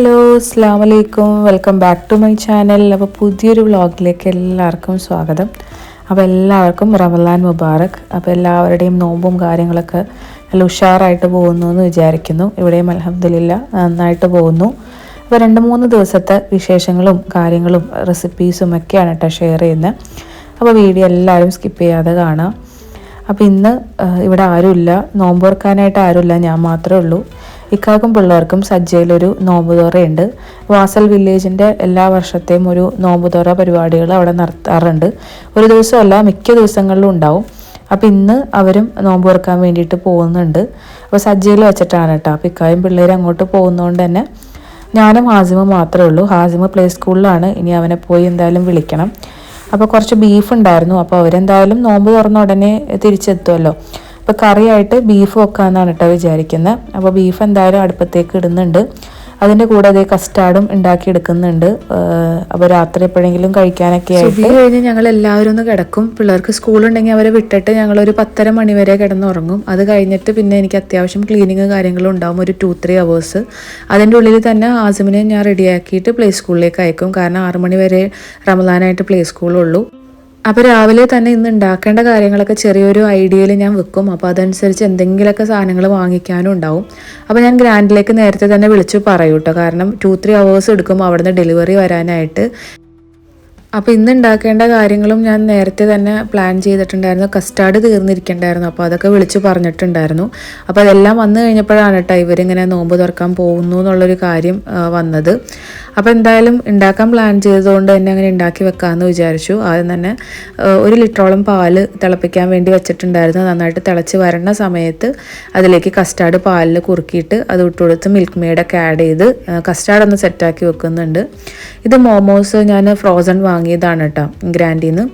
Hello അസ്സലാമു അലൈക്കും, welcome back to my channel. അപ്പോൾ പുതിയൊരു വ്ളോഗിലേക്ക് എല്ലാവർക്കും സ്വാഗതം. അപ്പോൾ എല്ലാവർക്കും റമദാൻ മുബാറക്. അപ്പോൾ എല്ലാവരുടെയും നോമ്പും കാര്യങ്ങളൊക്കെ നല്ല ഉഷാറായിട്ട് പോകുന്നു എന്ന് വിചാരിക്കുന്നു. ഇവിടെയും അൽഹംദുലില്ലാ നന്നായിട്ട് പോകുന്നു. അപ്പോൾ 2-3 ദിവസത്തെ വിശേഷങ്ങളും കാര്യങ്ങളും റെസിപ്പീസും ഒക്കെയാണ് കേട്ടോ ഷെയർ ചെയ്യുന്നത്. അപ്പോൾ വീഡിയോ എല്ലാവരും സ്കിപ്പ് ചെയ്യാതെ കാണാം. അപ്പോൾ ഇന്ന് ഇവിടെ ആരുമില്ല, നോമ്പ് തുറക്കാനായിട്ട് ആരുമില്ല, ഞാൻ മാത്രമേ ഉള്ളൂ. ഇക്കാക്കും പിള്ളേർക്കും സജ്ജയിലൊരു നോമ്പുതുറയുണ്ട്. വാസൽ വില്ലേജിൻ്റെ എല്ലാ വർഷത്തെയും ഒരു നോമ്പുതുറ പരിപാടികൾ അവിടെ നടത്താറുണ്ട്. ഒരു ദിവസമല്ല, മിക്ക ദിവസങ്ങളിലും ഉണ്ടാവും. അപ്പോൾ ഇന്ന് അവരും നോമ്പ് തുറക്കാൻ വേണ്ടിയിട്ട് പോകുന്നുണ്ട്. അപ്പോൾ സജ്ജയിൽ വെച്ചിട്ടാണ് കേട്ടോ. അപ്പോൾ ഇക്കായും പിള്ളേരും അങ്ങോട്ട് പോകുന്നതുകൊണ്ട് തന്നെ ഞാനും ഹാസിമും മാത്രമേ ഉള്ളൂ. ഹാസിമ് പ്ലേ സ്കൂളിലാണ്, ഇനി അവനെ പോയി എന്തായാലും വിളിക്കണം. അപ്പോൾ കുറച്ച് ബീഫ് ഉണ്ടായിരുന്നു. അപ്പോൾ അവരെന്തായാലും നോമ്പ് തുറന്ന ഉടനെ തിരിച്ചെത്തുമല്ലോ. അപ്പോൾ കറിയായിട്ട് ബീഫ് വെക്കാമെന്നാണ് കേട്ടോ വിചാരിക്കുന്നത്. അപ്പോൾ ബീഫ് എന്തായാലും അടുപ്പത്തേക്ക് ഇടുന്നുണ്ട്. അതിൻ്റെ കൂടെ അതേ കസ്റ്റാർഡും ഉണ്ടാക്കി എടുക്കുന്നുണ്ട്. അപ്പോൾ രാത്രി എപ്പോഴെങ്കിലും കഴിക്കാനൊക്കെ ആയിട്ട് കഴിഞ്ഞ് ഞങ്ങൾ എല്ലാവരും ഒന്ന് കിടക്കും. പിള്ളേർക്ക് സ്കൂളുണ്ടെങ്കിൽ അവരെ വിട്ടിട്ട് ഞങ്ങളൊരു 10:30 മണി വരെ കിടന്നുറങ്ങും. അത് കഴിഞ്ഞിട്ട് പിന്നെ എനിക്ക് അത്യാവശ്യം ക്ലീനിങ് കാര്യങ്ങളും ഉണ്ടാവും, ഒരു 2-3 hours. അതിൻ്റെ ഉള്ളിൽ തന്നെ ആസിമിനെ ഞാൻ റെഡിയാക്കിയിട്ട് പ്ലേ സ്കൂളിലേക്ക് അയക്കും. കാരണം 6 മണി വരെ റമദാനായിട്ട് പ്ലേ സ്കൂളുള്ളൂ. അപ്പോൾ രാവിലെ തന്നെ ഇന്ന് ഉണ്ടാക്കേണ്ട കാര്യങ്ങളൊക്കെ ചെറിയൊരു ഐഡിയയിൽ ഞാൻ വെക്കും. അപ്പോൾ അതനുസരിച്ച് എന്തെങ്കിലുമൊക്കെ സാധനങ്ങൾ വാങ്ങിക്കാനും ഉണ്ടാവും. അപ്പോൾ ഞാൻ ഗ്രാൻഡിലേക്ക് നേരത്തെ തന്നെ വിളിച്ചു പറയൂ കേട്ടോ, കാരണം 2-3 hours എടുക്കും അവിടുന്ന് ഡെലിവറി വരാനായിട്ട്. അപ്പോൾ ഇന്ന് ഉണ്ടാക്കേണ്ട കാര്യങ്ങളും ഞാൻ നേരത്തെ തന്നെ പ്ലാൻ ചെയ്തിട്ടുണ്ടായിരുന്നു. കസ്റ്റാർഡ് തീർന്നിരിക്കണ്ടായിരുന്നു, അപ്പോൾ അതൊക്കെ വിളിച്ച് പറഞ്ഞിട്ടുണ്ടായിരുന്നു. അപ്പോൾ അതെല്ലാം വന്നു കഴിഞ്ഞപ്പോഴാണ് കേട്ടോ ഇവരിങ്ങനെ നോമ്പ് തുറക്കാൻ പോകുന്നു എന്നുള്ളൊരു കാര്യം വന്നത്. അപ്പോൾ എന്തായാലും ഉണ്ടാക്കാൻ പ്ലാൻ ചെയ്തതുകൊണ്ട് തന്നെ അങ്ങനെ ഉണ്ടാക്കി വെക്കാമെന്ന് വിചാരിച്ചു. ആദ്യം തന്നെ 1 ലിറ്ററോളം പാല് തിളപ്പിക്കാൻ വേണ്ടി വെച്ചിട്ടുണ്ടായിരുന്നു. നന്നായിട്ട് തിളച്ച് വരണ സമയത്ത് അതിലേക്ക് കസ്റ്റാർഡ് പാലിൽ കുറുക്കിയിട്ട് അത് ഇട്ടുകൊടുത്ത് മിൽക്ക് മെയ്ഡൊക്കെ ആഡ് ചെയ്ത് കസ്റ്റാർഡ് ഒന്ന് സെറ്റാക്കി വെക്കുന്നുണ്ട്. ഇത് മോമോസ് ഞാൻ ഫ്രോസൺ വാങ്ങിയതാണ് കേട്ടോ ഗ്രാൻഡിന്ന്.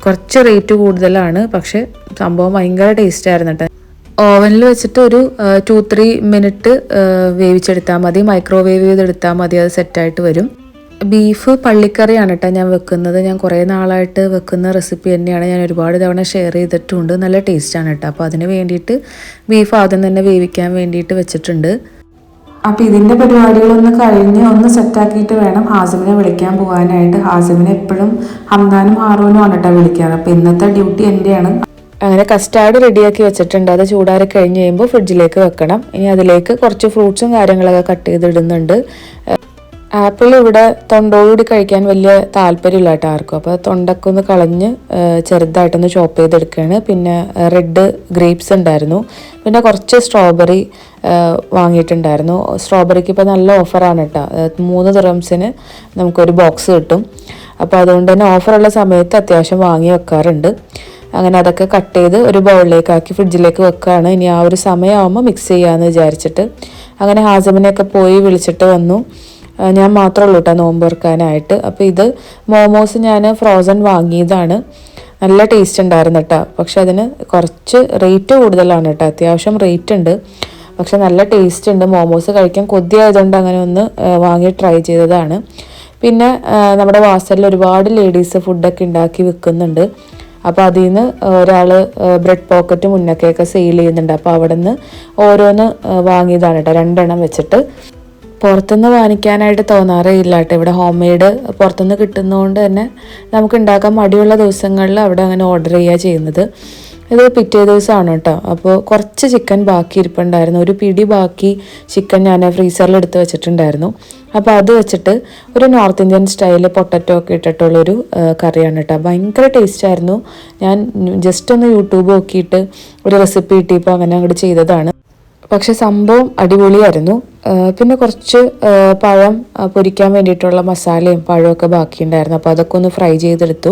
കുറച്ച് റേറ്റ് കൂടുതലാണ്, പക്ഷേ സംഭവം ഭയങ്കര ടേസ്റ്റായിരുന്നു കേട്ടോ. ഓവനിൽ വെച്ചിട്ട് ഒരു 2-3 മിനിറ്റ് വേവിച്ചെടുത്താൽ മതി, മൈക്രോവേവ് ചെയ്തെടുത്താൽ മതി, അത് സെറ്റായിട്ട് വരും. ബീഫ് പള്ളിക്കറിയാണ് കേട്ടോ ഞാൻ വെക്കുന്നത്. ഞാൻ കുറേ നാളായിട്ട് വെക്കുന്ന റെസിപ്പി തന്നെയാണ്, ഞാൻ ഒരുപാട് തവണ ഷെയർ ചെയ്തിട്ടുണ്ട്. നല്ല ടേസ്റ്റാണ് കേട്ടോ. അപ്പോൾ അതിന് വേണ്ടിയിട്ട് ബീഫ് ആദ്യം തന്നെ വേവിക്കാൻ വേണ്ടിയിട്ട് വെച്ചിട്ടുണ്ട്. അപ്പോൾ ഇതിൻ്റെ പരിപാടികളൊന്ന് കഴിഞ്ഞ് ഒന്ന് സെറ്റാക്കിയിട്ട് വേണം ഹാസിമിനെ വിളിക്കാൻ പോകാനായിട്ട്. ഹാസിമിനെ എപ്പോഴും ഹംദാനും ഹാറൂനും ആണ് കേട്ടോ വിളിക്കാറ്. അപ്പോൾ ഇന്നത്തെ ഡ്യൂട്ടി എൻ്റെയാണ്. അങ്ങനെ കസ്റ്റാർഡ് റെഡിയാക്കി വെച്ചിട്ടുണ്ട്. അത് ചൂടാറി കഴിഞ്ഞ് കഴിയുമ്പോൾ ഫ്രിഡ്ജിലേക്ക് വെക്കണം. ഇനി അതിലേക്ക് കുറച്ച് ഫ്രൂട്ട്സും കാര്യങ്ങളൊക്കെ കട്ട് ചെയ്തിടുന്നുണ്ട്. ആപ്പിൾ ഇവിടെ തൊണ്ടോടുകൂടി കഴിക്കാൻ വലിയ താല്പര്യമില്ല കേട്ടോ ആർക്കും. അപ്പോൾ തൊണ്ടൊക്കെ ഒന്ന് കളഞ്ഞ് ചെറുതായിട്ടൊന്ന് ചോപ്പ് ചെയ്തെടുക്കുകയാണ്. പിന്നെ റെഡ് ഗ്രേപ്സ് ഉണ്ടായിരുന്നു, പിന്നെ കുറച്ച് സ്ട്രോബെറി വാങ്ങിയിട്ടുണ്ടായിരുന്നു. സ്ട്രോബെറിക്ക് ഇപ്പോൾ നല്ല ഓഫറാണ് കേട്ടോ. 3 ദിർഹംസിന് നമുക്കൊരു ബോക്സ് കിട്ടും. അപ്പോൾ അതുകൊണ്ട് തന്നെ ഓഫറുള്ള സമയത്ത് അത്യാവശ്യം വാങ്ങി വെക്കാറുണ്ട്. അങ്ങനെ അതൊക്കെ കട്ട് ചെയ്ത് ഒരു ബൗളിലേക്ക് ആക്കി ഫ്രിഡ്ജിലേക്ക് വെക്കുകയാണ്. ഇനി ആ ഒരു സമയമാകുമ്പോൾ മിക്സ് ചെയ്യാമെന്ന് വിചാരിച്ചിട്ട് അങ്ങനെ ഹാസിമിനെയൊക്കെ പോയി വിളിച്ചിട്ട് വന്നു. ഞാൻ മാത്രമേ ഉള്ളൂ കേട്ടോ നോമ്പ് തുറക്കാനായിട്ട്. അപ്പോൾ ഇത് മോമോസ് ഞാൻ ഫ്രോസൺ വാങ്ങിയതാണ്. നല്ല ടേസ്റ്റ് ഉണ്ടായിരുന്നു കേട്ടോ. പക്ഷെ അതിന് കുറച്ച് റേറ്റ് കൂടുതലാണ് കേട്ടോ, അത്യാവശ്യം റേറ്റ് ഉണ്ട്. പക്ഷെ നല്ല ടേസ്റ്റ് ഉണ്ട്. മോമോസ് കഴിക്കാൻ കൊതിയായതുകൊണ്ട് അങ്ങനെ ഒന്ന് വാങ്ങി ട്രൈ ചെയ്തതാണ്. പിന്നെ നമ്മുടെ വാസലിൽ ഒരുപാട് ലേഡീസ് ഫുഡൊക്കെ ഉണ്ടാക്കി വിൽക്കുന്നുണ്ട്. അപ്പോൾ അതിൽ നിന്ന് ഒരാൾ ബ്രെഡ് പോക്കറ്റ് മുന്നൊക്കെയൊക്കെ സെയിൽ ചെയ്യുന്നുണ്ട്. അപ്പോൾ അവിടെ നിന്ന് ഓരോന്ന് വാങ്ങിയതാണ് കേട്ടോ, 2 എണ്ണം വെച്ചിട്ട്. പുറത്തുനിന്ന് വാങ്ങിക്കാനായിട്ട് തോന്നാറേ ഇല്ല കേട്ടോ. ഇവിടെ ഹോം മെയ്ഡ് പുറത്തുനിന്ന് കിട്ടുന്നതുകൊണ്ട് തന്നെ നമുക്ക് ഉണ്ടാക്കാൻ മടിയുള്ള ദിവസങ്ങളിൽ അവിടെ അങ്ങനെ ഓർഡർ ചെയ്യുക ചെയ്യുന്നത്. ഇത് പിറ്റേ ദിവസമാണ് കേട്ടോ. അപ്പോൾ കുറച്ച് ചിക്കൻ ബാക്കി ഇരിപ്പുണ്ടായിരുന്നു. ഒരു പിടി ബാക്കി ചിക്കൻ ഞാൻ ഫ്രീസറിൽ എടുത്ത് വെച്ചിട്ടുണ്ടായിരുന്നു. അപ്പോൾ അത് വെച്ചിട്ട് ഒരു നോർത്ത് ഇന്ത്യൻ സ്റ്റൈൽ പൊട്ടറ്റോ ഒക്കെ ഇട്ടിട്ടുള്ളൊരു കറിയാണ് കേട്ടോ. ഭയങ്കര ടേസ്റ്റായിരുന്നു. ഞാൻ ജസ്റ്റ് ഒന്ന് യൂട്യൂബ് നോക്കിയിട്ട് ഒരു റെസിപ്പി കിട്ടിയപ്പോൾ അങ്ങനെ അങ്ങോട്ട് ചെയ്തതാണ്. പക്ഷെ സംഭവം അടിപൊളിയായിരുന്നു. പിന്നെ കുറച്ച് പഴം പൊരിക്കാൻ വേണ്ടിയിട്ടുള്ള മസാലയും പഴമൊക്കെ ബാക്കിയുണ്ടായിരുന്നു. അപ്പോൾ അതൊക്കെ ഒന്ന് ഫ്രൈ ചെയ്തെടുത്തു.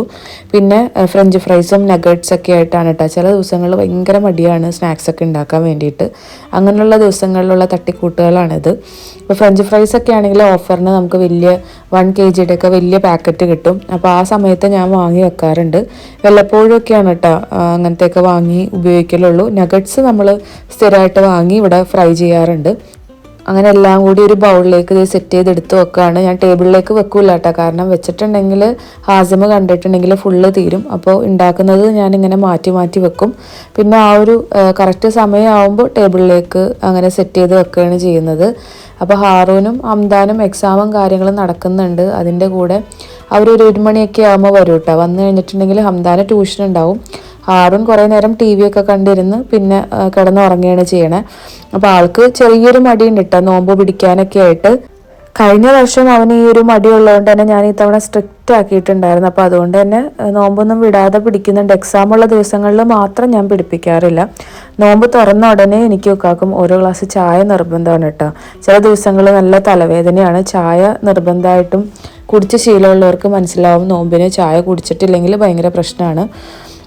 പിന്നെ ഫ്രഞ്ച് ഫ്രൈസും നഗറ്റ്സൊക്കെ ആയിട്ടാണ് കേട്ടോ. ചില ദിവസങ്ങളിൽ ഭയങ്കര മടിയാണ് സ്നാക്സൊക്കെ ഉണ്ടാക്കാൻ വേണ്ടിയിട്ട്. അങ്ങനെയുള്ള ദിവസങ്ങളിലുള്ള തട്ടിക്കൂട്ടുകളാണിത്. ഇപ്പോൾ ഫ്രഞ്ച് ഫ്രൈസൊക്കെ ആണെങ്കിൽ ഓഫറിന് നമുക്ക് വലിയ 1 kg ഒക്കെ വലിയ പാക്കറ്റ് കിട്ടും. അപ്പോൾ ആ സമയത്ത് ഞാൻ വാങ്ങി വെക്കാറുണ്ട്. വല്ലപ്പോഴും ഒക്കെയാണ് കേട്ടോ അങ്ങനത്തെയൊക്കെ വാങ്ങി ഉപയോഗിക്കലുള്ളൂ. നഗറ്റ്സ് നമ്മൾ സ്ഥിരമായിട്ട് വാങ്ങി ഇവിടെ ഫ്രൈ ചെയ്യാറുണ്ട്. അങ്ങനെ എല്ലാം കൂടി ഒരു ബൗളിലേക്ക് ഇത് സെറ്റ് ചെയ്തെടുത്ത് വെക്കുകയാണ്. ഞാൻ ടേബിളിലേക്ക് വെക്കൂല കേട്ടോ, കാരണം വെച്ചിട്ടുണ്ടെങ്കിൽ ഹാസിമ് കണ്ടിട്ടുണ്ടെങ്കിൽ ഫുള്ള് തീരും. അപ്പോൾ ഉണ്ടാക്കുന്നത് ഞാനിങ്ങനെ മാറ്റി മാറ്റി വെക്കും. പിന്നെ ആ ഒരു കറക്റ്റ് സമയമാകുമ്പോൾ ടേബിളിലേക്ക് അങ്ങനെ സെറ്റ് ചെയ്ത് വെക്കുകയാണ് ചെയ്യുന്നത്. അപ്പോൾ ഹാറൂനും ഹംദാനും എക്സാമും കാര്യങ്ങളും നടക്കുന്നുണ്ട്. അതിൻ്റെ കൂടെ അവരൊരു 1 മണിയൊക്കെ ആകുമ്പോൾ വരും കേട്ടോ. വന്നു കഴിഞ്ഞിട്ടുണ്ടെങ്കിൽ ഹംദാന് ട്യൂഷൻ ഉണ്ടാവും. ഹാറൂൻ കുറേ നേരം TV ഒക്കെ കണ്ടിരുന്ന് പിന്നെ കിടന്നുറങ്ങുകയാണ് ചെയ്യണേ. അപ്പോൾ ആൾക്ക് ചെറിയൊരു മടിയുണ്ട് കേട്ടോ നോമ്പ് പിടിക്കാനൊക്കെ ആയിട്ട്. കഴിഞ്ഞ വർഷം അവന് ഈ ഒരു മടിയുള്ളതുകൊണ്ട് തന്നെ ഞാൻ ഇത്തവണ സ്ട്രിക്റ്റ് ആക്കിയിട്ടുണ്ടായിരുന്നു. അപ്പോൾ അതുകൊണ്ട് തന്നെ നോമ്പൊന്നും വിടാതെ പിടിക്കുന്നുണ്ട്. എക്സാമുള്ള ദിവസങ്ങളിൽ മാത്രം ഞാൻ പിടിപ്പിക്കാറില്ല. നോമ്പ് തുറന്ന ഉടനെ എനിക്ക് വെക്കാക്കും ഓരോ ഗ്ലാസ് ചായ നിർബന്ധമാണ് കേട്ടോ. ചില ദിവസങ്ങളിൽ നല്ല തലവേദനയാണ്. ചായ നിർബന്ധമായിട്ടും കുടിച്ച് ശീലമുള്ളവർക്ക് മനസ്സിലാവും നോമ്പിന് ചായ കുടിച്ചിട്ടില്ലെങ്കിൽ ഭയങ്കര പ്രശ്നമാണ്.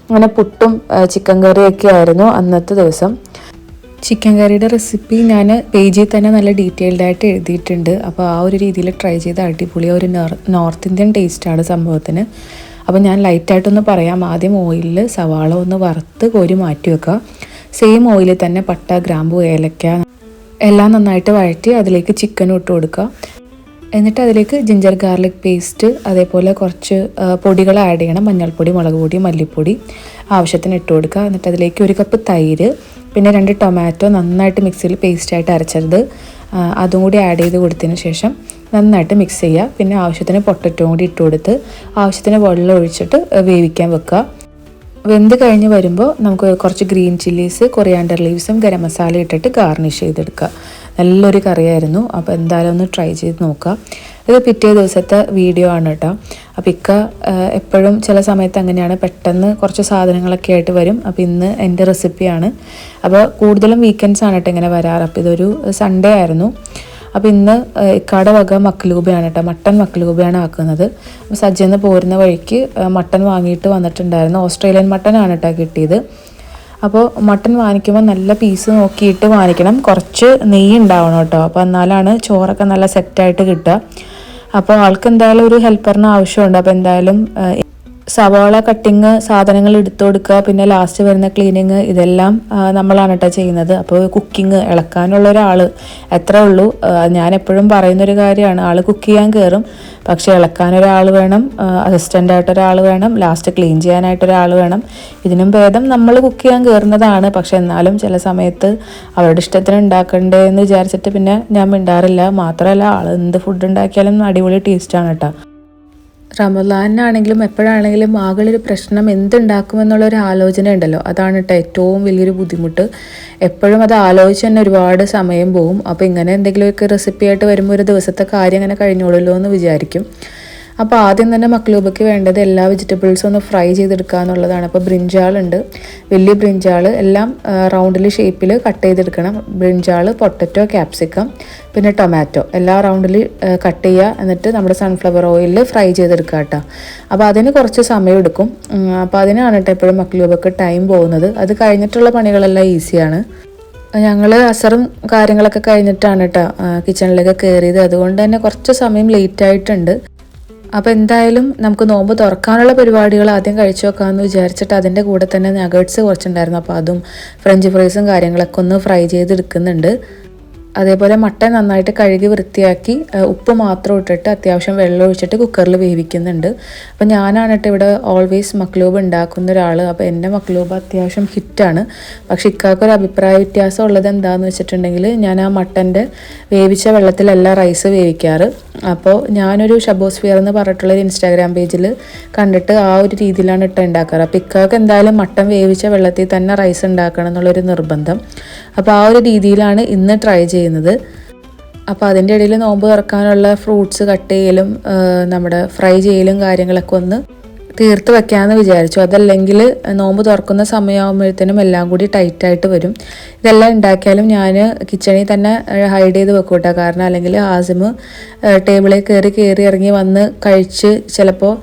അങ്ങനെ പുട്ടും ചിക്കൻ കറിയൊക്കെ ആയിരുന്നു അന്നത്തെ ദിവസം. ചിക്കൻ കറിയുടെ റെസിപ്പി ഞാൻ പേജിൽ തന്നെ നല്ല ഡീറ്റെയിൽഡായിട്ട് എഴുതിയിട്ടുണ്ട്. അപ്പോൾ ആ ഒരു രീതിയിൽ ട്രൈ ചെയ്ത് അടിപൊളി ഒരു നോർത്ത് ഇന്ത്യൻ ടേസ്റ്റാണ് സംഭവത്തിന്. അപ്പോൾ ഞാൻ ലൈറ്റായിട്ടൊന്ന് പറയാം. ആദ്യം ഓയിലിൽ സവാള ഒന്ന് വറുത്ത് കോരി മാറ്റി വെക്കുക. സെയിം ഓയിലിൽ തന്നെ പട്ട, ഗ്രാമ്പു, ഏലക്ക എല്ലാം നന്നായിട്ട് വഴറ്റി അതിലേക്ക് ചിക്കൻ ഇട്ട് കൊടുക്കുക. എന്നിട്ട് അതിലേക്ക് ജിഞ്ചർ ഗാർലിക് പേസ്റ്റ്, അതേപോലെ കുറച്ച് പൊടികൾ ആഡ് ചെയ്യണം. മഞ്ഞൾപ്പൊടി, മുളക് പൊടി, മല്ലിപ്പൊടി ആവശ്യത്തിന് ഇട്ട് കൊടുക്കുക. എന്നിട്ട് അതിലേക്ക് 1 കപ്പ് തൈര്, പിന്നെ 2 ടൊമാറ്റോ നന്നായിട്ട് മിക്സിയിൽ പേസ്റ്റായിട്ട് അരച്ചത് അതും കൂടി ആഡ് ചെയ്ത് കൊടുത്തതിന് ശേഷം നന്നായിട്ട് മിക്സ് ചെയ്യുക. പിന്നെ ആവശ്യത്തിന് പൊട്ടറ്റോ കൂടി ഇട്ട് കൊടുത്ത് ആവശ്യത്തിന് വെള്ളം ഒഴിച്ചിട്ട് വേവിക്കാൻ വെക്കുക. വെന്ത് കഴിഞ്ഞ് വരുമ്പോൾ നമുക്ക് കുറച്ച് ഗ്രീൻ ചില്ലീസ്, കൊറിയാണ്ടർ ലീവ്സും ഗരം മസാല ഇട്ടിട്ട് ഗാർണിഷ് ചെയ്തെടുക്കുക. നല്ലൊരു കറിയായിരുന്നു. അപ്പോൾ എന്തായാലും ഒന്ന് ട്രൈ ചെയ്ത് നോക്കുക. ഇത് പിറ്റേ ദിവസത്തെ വീഡിയോ ആണ് കേട്ടോ. അപ്പോൾ ഇക്ക എപ്പോഴും ചില സമയത്ത് അങ്ങനെയാണ്, പെട്ടെന്ന് കുറച്ച് സാധനങ്ങളൊക്കെ ആയിട്ട് വരും. അപ്പോൾ ഇന്ന് എൻ്റെ റെസിപ്പിയാണ്. അപ്പോൾ കൂടുതലും വീക്കെൻഡ്സ് ആണ് കേട്ടോ ഇങ്ങനെ വരാറ്. അപ്പോൾ ഇതൊരു സൺഡേ ആയിരുന്നു. അപ്പോൾ ഇന്ന് ഇക്കാടെ വക മക്ലൂബയാണ് കേട്ടോ, മട്ടൻ മക്ലൂബയാണ് ആക്കുന്നത്. അപ്പോൾ സജ്ജന്ന് പോരുന്ന വഴിക്ക് മട്ടൻ വാങ്ങിയിട്ട് വന്നിട്ടുണ്ടായിരുന്നു. ഓസ്ട്രേലിയൻ മട്ടനാണ് കേട്ടോ കിട്ടിയത്. അപ്പോൾ മട്ടൻ വാങ്ങിക്കുമ്പോൾ നല്ല പീസ് നോക്കിയിട്ട് വാങ്ങിക്കണം. കുറച്ച് നെയ്യ് ഉണ്ടാവണം കേട്ടോ. അപ്പോൾ എന്നാലാണ് ചോറൊക്കെ നല്ല സെറ്റായിട്ട് കിട്ടുക. അപ്പോൾ ആൾക്ക് എന്തായാലും ഒരു ഹെൽപ്പറിന് ആവശ്യമുണ്ട്. അപ്പോൾ എന്തായാലും സവാള കട്ടിങ്, സാധനങ്ങൾ എടുത്തു കൊടുക്കുക, പിന്നെ ലാസ്റ്റ് വരുന്ന ക്ലീനിങ്, ഇതെല്ലാം നമ്മളാണ് കേട്ടോ ചെയ്യുന്നത്. അപ്പോൾ കുക്കിങ് ഇളക്കാനുള്ള ഒരാൾ എത്രേ ഉള്ളൂ. ഞാൻ എപ്പോഴും പറയുന്നൊരു കാര്യമാണ്, ആൾ കുക്ക് ചെയ്യാൻ കയറും, പക്ഷേ ഇളക്കാനൊരാൾ വേണം, അസിസ്റ്റൻ്റായിട്ടൊരാൾ വേണം, ലാസ്റ്റ് ക്ലീൻ ചെയ്യാനായിട്ടൊരാൾ വേണം. ഇതിനും ഭേദം നമ്മൾ കുക്ക് ചെയ്യാൻ കയറുന്നതാണ്. പക്ഷെ എന്നാലും ചില സമയത്ത് അവരുടെ ഇഷ്ടത്തിന് ഉണ്ടാക്കണ്ടേ എന്ന് വിചാരിച്ചിട്ട് പിന്നെ ഞാൻ മിണ്ടാറില്ല. മാത്രമല്ല ആൾ എന്ത് ഫുഡ് ഉണ്ടാക്കിയാലും അടിപൊളി ടേസ്റ്റാണ് കേട്ടോ. റമദാനാണെങ്കിലും എപ്പോഴാണെങ്കിലും ആകെയൊരു പ്രശ്നം എന്തുണ്ടാക്കുമെന്നുള്ളൊരു ആലോചന ഉണ്ടല്ലോ, അതാണ് കേട്ടോ ഏറ്റവും വലിയൊരു ബുദ്ധിമുട്ട്. എപ്പോഴും അത് ആലോചിച്ച് തന്നെ ഒരുപാട് സമയം പോകും. അപ്പോൾ ഇങ്ങനെ എന്തെങ്കിലുമൊക്കെ റെസിപ്പി ആയിട്ട് വരുമ്പോൾ ഒരു ദിവസത്തെ കാര്യം അങ്ങനെ കഴിഞ്ഞോളല്ലോ എന്ന് വിചാരിക്കും. അപ്പോൾ ആദ്യം തന്നെ മക്ലൂബയ്ക്ക് വേണ്ടത് എല്ലാ വെജിറ്റബിൾസും ഒന്ന് ഫ്രൈ ചെയ്തെടുക്കുക എന്നുള്ളതാണ്. അപ്പോൾ ബ്രിഞ്ചാളുണ്ട്, വലിയ ബ്രിഞ്ചാൾ എല്ലാം റൗണ്ടിൽ ഷേപ്പിൽ കട്ട് ചെയ്തെടുക്കണം. ബ്രിഞ്ചാൾ, പൊട്ടറ്റോ, ക്യാപ്സിക്കം, പിന്നെ ടൊമാറ്റോ എല്ലാം റൗണ്ടിൽ കട്ട് ചെയ്യുക. എന്നിട്ട് നമ്മുടെ സൺഫ്ലവർ ഓയിലിൽ ഫ്രൈ ചെയ്തെടുക്കുക കേട്ടോ. അപ്പോൾ അതിന് കുറച്ച് സമയം എടുക്കും. അപ്പോൾ അതിനാണ് കേട്ടോ എപ്പോഴും മക്ലൂബയ്ക്ക് ടൈം പോകുന്നത്. അത് കഴിഞ്ഞിട്ടുള്ള പണികളെല്ലാം ഈസിയാണ്. ഞങ്ങൾ അസറും കാര്യങ്ങളൊക്കെ കഴിഞ്ഞിട്ടാണ് കേട്ടോ കിച്ചണിലേക്ക് കയറിയത്. അതുകൊണ്ട് തന്നെ കുറച്ച് സമയം ലേറ്റായിട്ടുണ്ട്. അപ്പോൾ എന്തായാലും നമുക്ക് നോമ്പ് തുറക്കാനുള്ള പരിപാടികൾ ആദ്യം കഴിച്ചു വെക്കാമെന്ന് വിചാരിച്ചിട്ട് അതിൻ്റെ കൂടെ തന്നെ നഗറ്റ്സ് കുറച്ചുണ്ടായിരുന്നു. അപ്പോൾ അതും ഫ്രഞ്ച് ഫ്രൈസും കാര്യങ്ങളൊക്കെ ഒന്ന് ഫ്രൈ ചെയ്തെടുക്കുന്നുണ്ട്. അതേപോലെ മട്ടൻ നന്നായിട്ട് കഴുകി വൃത്തിയാക്കി ഉപ്പ് മാത്രം ഇട്ടിട്ട് അത്യാവശ്യം വെള്ളം ഒഴിച്ചിട്ട് കുക്കറിൽ വേവിക്കുന്നുണ്ട്. അപ്പോൾ ഞാനാണ് കേട്ടോ ഇവിടെ ഓൾവേസ് മക്ലൂബ് ഉണ്ടാക്കുന്ന ഒരാൾ. അപ്പോൾ എൻ്റെ മക്ലൂബ് അത്യാവശ്യം ഹിറ്റാണ്. പക്ഷെ ഇക്കാക്കൊരു അഭിപ്രായ വ്യത്യാസം ഉള്ളത് എന്താണെന്ന് വെച്ചിട്ടുണ്ടെങ്കിൽ ഞാൻ ആ മട്ടൻ്റെ വേവിച്ച വെള്ളത്തിലല്ല റൈസ് വേവിക്കാറ്. അപ്പോൾ ഞാനൊരു ഷബോസ്ഫിയർ എന്ന് പറഞ്ഞിട്ടുള്ളൊരു ഇൻസ്റ്റാഗ്രാം പേജിൽ കണ്ടിട്ട് ആ ഒരു രീതിയിലാണ് ഇട്ട് ഉണ്ടാക്കാറ്. അപ്പോൾ ഇക്കാക്ക് എന്തായാലും മട്ടൻ വേവിച്ച വെള്ളത്തിൽ തന്നെ റൈസ് ഉണ്ടാക്കണം എന്നുള്ളൊരു നിർബന്ധം. അപ്പോൾ ആ ഒരു രീതിയിലാണ് ഇന്ന് ട്രൈ ചെയ്യുന്നത്. അപ്പോൾ അതിൻ്റെ ഇടയിൽ നോമ്പ് തുറക്കാനുള്ള ഫ്രൂട്ട്സ് കട്ട് ചെയ്യലും നമ്മുടെ ഫ്രൈ ചെയ്യലും കാര്യങ്ങളൊക്കെ ഒന്ന് തീർത്ത് വെക്കാമെന്ന് വിചാരിച്ചു. അതല്ലെങ്കിൽ നോമ്പ് തുറക്കുന്ന സമയമാകുമ്പോഴത്തേനും എല്ലാം കൂടി ടൈറ്റായിട്ട് വരും. ഇതെല്ലാം ഉണ്ടാക്കിയാലും ഞാൻ കിച്ചണിൽ തന്നെ ഹൈഡ് ചെയ്ത് വെക്കും കേട്ടോ. കാരണം അല്ലെങ്കിൽ ആസിമ് ടേബിളിൽ കയറി ഇറങ്ങി വന്ന് കഴിച്ച് ചിലപ്പോൾ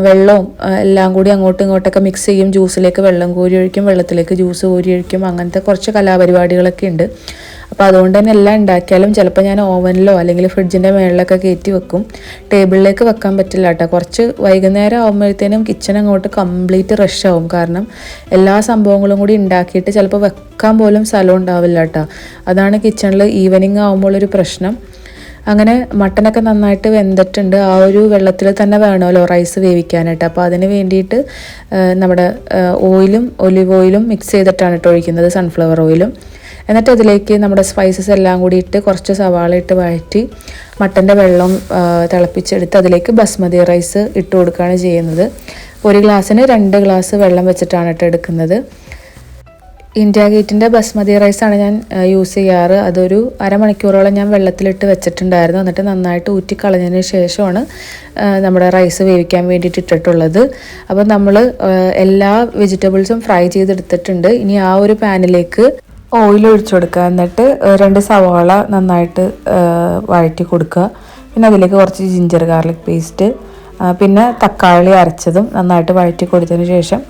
വെള്ളവും എല്ലാം കൂടി അങ്ങോട്ടും ഇങ്ങോട്ടൊക്കെ മിക്സ് ചെയ്യും. ജ്യൂസിലേക്ക് വെള്ളം കോരി ഒഴിക്കും, വെള്ളത്തിലേക്ക് ജ്യൂസ് കോരി ഒഴിക്കും. അങ്ങനത്തെ കുറച്ച് കലാപരിപാടികളൊക്കെ ഉണ്ട്. അപ്പോൾ അതുകൊണ്ട് തന്നെ എല്ലാം ഉണ്ടാക്കിയാലും ചിലപ്പോൾ ഞാൻ ഓവനിലോ അല്ലെങ്കിൽ ഫ്രിഡ്ജിൻ്റെ മുകളിലൊക്കെ കയറ്റി വെക്കും. ടേബിളിലേക്ക് വെക്കാൻ പറ്റില്ല കേട്ടോ. കുറച്ച് വൈകുന്നേരം ആകുമ്പോഴത്തേനും കിച്ചൺ അങ്ങോട്ട് കംപ്ലീറ്റ് റഷ് ആവും. കാരണം എല്ലാ സംഭവങ്ങളും കൂടി ഉണ്ടാക്കിയിട്ട് ചിലപ്പോൾ വെക്കാൻ പോലും സ്ഥലം ഉണ്ടാവില്ല കേട്ടോ. അതാണ് കിച്ചണിൽ ഈവനിങ് ആകുമ്പോഴൊരു പ്രശ്നം. അങ്ങനെ മട്ടനൊക്കെ നന്നായിട്ട് വെന്തിട്ടുണ്ട്. ആ ഒരു വെള്ളത്തിൽ തന്നെ വേണമല്ലോ റൈസ് വേവിക്കാനായിട്ട്. അപ്പോൾ അതിന് വേണ്ടിയിട്ട് നമ്മുടെ ഓയിലും ഒലിവ് ഓയിലും മിക്സ് ചെയ്തിട്ടാണ് ഇട്ട് ഒഴിക്കുന്നത്, സൺഫ്ലവർ ഓയിലും. എന്നിട്ട് അതിലേക്ക് നമ്മുടെ സ്പൈസസ് എല്ലാം കൂടി ഇട്ട് കുറച്ച് സവാള ഇട്ട് വഴറ്റി മട്ടൻ്റെ വെള്ളം തിളപ്പിച്ചെടുത്ത് അതിലേക്ക് ബസ്മതി റൈസ് ഇട്ട് കൊടുക്കുകയാണ് ചെയ്യുന്നത്. ഒരു ഗ്ലാസ്സിന് 2 ഗ്ലാസ് വെള്ളം വെച്ചിട്ടാണ് ഇട്ട് എടുക്കുന്നത്. ഇന്ത്യ ഗേറ്റിൻ്റെ ബസ്മതി റൈസാണ് ഞാൻ യൂസ് ചെയ്യാറ്. അതൊരു അരമണിക്കൂറോളം ഞാൻ വെള്ളത്തിലിട്ട് വെച്ചിട്ടുണ്ടായിരുന്നു. എന്നിട്ട് നന്നായിട്ട് ഊറ്റിക്കളഞ്ഞതിന് ശേഷമാണ് നമ്മുടെ റൈസ് വേവിക്കാൻ വേണ്ടിയിട്ട് ഇട്ടിട്ടുള്ളത്. അപ്പോൾ നമ്മൾ എല്ലാ വെജിറ്റബിൾസും ഫ്രൈ ചെയ്തെടുത്തിട്ടുണ്ട്. ഇനി ആ ഒരു പാനിലേക്ക് ഓയിൽ ഒഴിച്ചു കൊടുക്കുക. എന്നിട്ട് 2 സവാള നന്നായിട്ട് വഴറ്റി കൊടുക്കുക. പിന്നെ അതിലേക്ക് കുറച്ച് ജിഞ്ചർ ഗാർലിക് പേസ്റ്റ്, പിന്നെ തക്കാളി അരച്ചതും നന്നായിട്ട് വഴറ്റി കൊടുത്തതിന് ശേഷം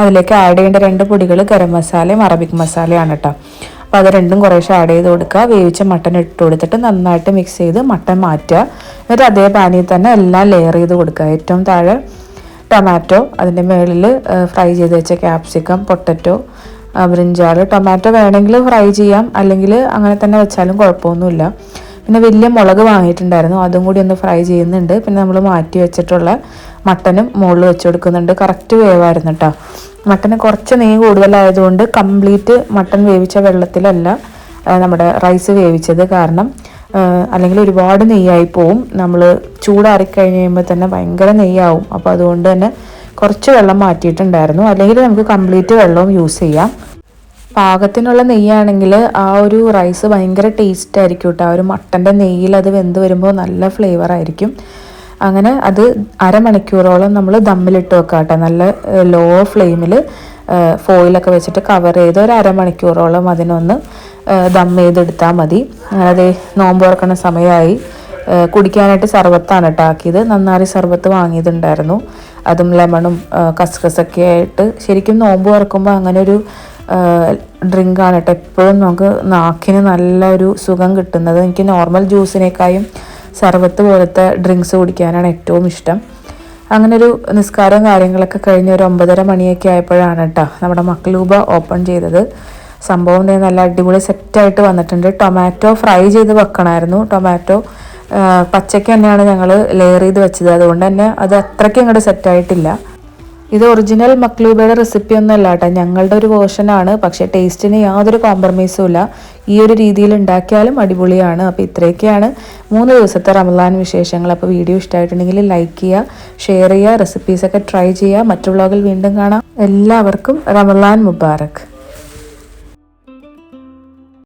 അതിലേക്ക് ആഡ് ചെയ്യേണ്ട 2 പൊടികൾ ഗരം മസാലയും അറബിക് മസാലയാണ് കേട്ടോ. അപ്പോൾ അത് രണ്ടും കുറേശ്ശെ ആഡ് ചെയ്ത് കൊടുക്കുക. വേവിച്ച മട്ടൻ ഇട്ട് കൊടുത്തിട്ട് നന്നായിട്ട് മിക്സ് ചെയ്ത് മട്ടൻ മാറ്റുക. എന്നിട്ട് അതേ പാനിൽ തന്നെ എല്ലാം ലെയർ ചെയ്ത് കൊടുക്കുക. ഏറ്റവും താഴെ ടൊമാറ്റോ, അതിൻ്റെ മുകളിൽ ഫ്രൈ ചെയ്ത് വെച്ച ക്യാപ്സിക്കം, പൊട്ടറ്റോ, ബ്രിഞ്ചാൾ. ടൊമാറ്റോ വേണമെങ്കിൽ ഫ്രൈ ചെയ്യാം, അല്ലെങ്കിൽ അങ്ങനെ തന്നെ വെച്ചാലും കുഴപ്പമൊന്നുമില്ല. പിന്നെ വലിയ മുളക് വാങ്ങിയിട്ടുണ്ടായിരുന്നു, അതും കൂടി ഒന്ന് ഫ്രൈ ചെയ്യുന്നുണ്ട്. പിന്നെ നമ്മൾ മാറ്റി വെച്ചിട്ടുള്ള മട്ടനും മുകളിൽ വെച്ച് കൊടുക്കുന്നുണ്ട്. കറക്റ്റ് വേവായിരുന്നു കേട്ടോ. മട്ടന് കുറച്ച് നെയ്യ് കൂടുതലായതുകൊണ്ട് കംപ്ലീറ്റ് മട്ടൻ വേവിച്ച വെള്ളത്തിലല്ല നമ്മുടെ റൈസ് വേവിച്ചത്. കാരണം അല്ലെങ്കിൽ ഒരുപാട് നെയ്യായി പോവും. നമ്മൾ ചൂടാറിക്കഴിഞ്ഞ് കഴിയുമ്പോൾ തന്നെ ഭയങ്കര നെയ്യാവും. അപ്പോൾ അതുകൊണ്ട് തന്നെ കുറച്ച് വെള്ളം മാറ്റിയിട്ടുണ്ടായിരുന്നു. അല്ലെങ്കിൽ നമുക്ക് കംപ്ലീറ്റ് വെള്ളവും യൂസ് ചെയ്യാം. പാകത്തിനുള്ള നെയ്യാണെങ്കിൽ ആ ഒരു റൈസ് ഭയങ്കര ടേസ്റ്റ് ആയിരിക്കും കേട്ടോ. ആ ഒരു മട്ടൻ്റെ നെയ്യിൽ അത് വെന്ത് വരുമ്പോൾ നല്ല ഫ്ലേവർ ആയിരിക്കും. അങ്ങനെ അത് അരമണിക്കൂറോളം നമ്മൾ ദമ്മിലിട്ട് വെക്കാം കേട്ടോ. നല്ല ലോ ഫ്ലെയിമിൽ ഫോയിലൊക്കെ വെച്ചിട്ട് കവർ ചെയ്ത് ഒരു അരമണിക്കൂറോളം അതിനൊന്ന് ദം ചെയ്തെടുത്താൽ മതി. അത് നോമ്പ് തുറക്കുന്ന സമയമായി. കുടിക്കാനായിട്ട് സർബത്താണ് കേട്ടോ ആക്കിയത്. നന്നാരി സർബത്ത് വാങ്ങിയതുണ്ടായിരുന്നു. അതും ലെമണും കസ്കസൊക്കെ ആയിട്ട്. ശരിക്കും നോമ്പ് തുറക്കുമ്പോൾ അങ്ങനെ ഒരു ഡ്രിങ്കാണ് കേട്ടോ എപ്പോഴും നമുക്ക് നാക്കിന് നല്ലൊരു സുഖം കിട്ടുന്നത്. എനിക്ക് നോർമൽ ജ്യൂസിനേക്കാളും സർബത്ത് പോലത്തെ ഡ്രിങ്ക്സ് കുടിക്കാനാണ് ഏറ്റവും ഇഷ്ടം. അങ്ങനെ ഒരു നിസ്കാരവും കാര്യങ്ങളൊക്കെ കഴിഞ്ഞ് ഒരു 9:30 മണിയൊക്കെ ആയപ്പോഴാണ് കേട്ടോ നമ്മുടെ മക്ലൂബ ഓപ്പൺ ചെയ്തത്. സംഭവം നല്ല അടിപൊളി സെറ്റായിട്ട് വന്നിട്ടുണ്ട്. ടൊമാറ്റോ ഫ്രൈ ചെയ്ത് വെക്കണമായിരുന്നു. ടൊമാറ്റോ പച്ചയ്ക്ക് തന്നെയാണ് ഞങ്ങൾ ലെയർ ചെയ്ത് വെച്ചത്. അതുകൊണ്ട് തന്നെ അത് അത്രയ്ക്ക് അങ്ങോട്ട് സെറ്റായിട്ടില്ല. ഇത് ഒറിജിനൽ മക്ലൂബയുടെ റെസിപ്പി ഒന്നും അല്ല കേട്ടോ, ഞങ്ങളുടെ ഒരു വേർഷനാണ്. പക്ഷേ ടേസ്റ്റിന് യാതൊരു കോംപ്രമൈസും ഇല്ല. ഈ ഒരു രീതിയിൽ ഉണ്ടാക്കിയാലും അടിപൊളിയാണ്. അപ്പോൾ ഇത്രയൊക്കെയാണ് 3 ദിവസത്തെ റമദാൻ വിശേഷങ്ങൾ. അപ്പോൾ വീഡിയോ ഇഷ്ടമായിട്ടുണ്ടെങ്കിൽ ലൈക്ക് ചെയ്യുക, ഷെയർ ചെയ്യുക, റെസിപ്പീസൊക്കെ ട്രൈ ചെയ്യുക. മറ്റു വ്ളോഗിൽ വീണ്ടും കാണാം. എല്ലാവർക്കും റമദാൻ മുബാറക്.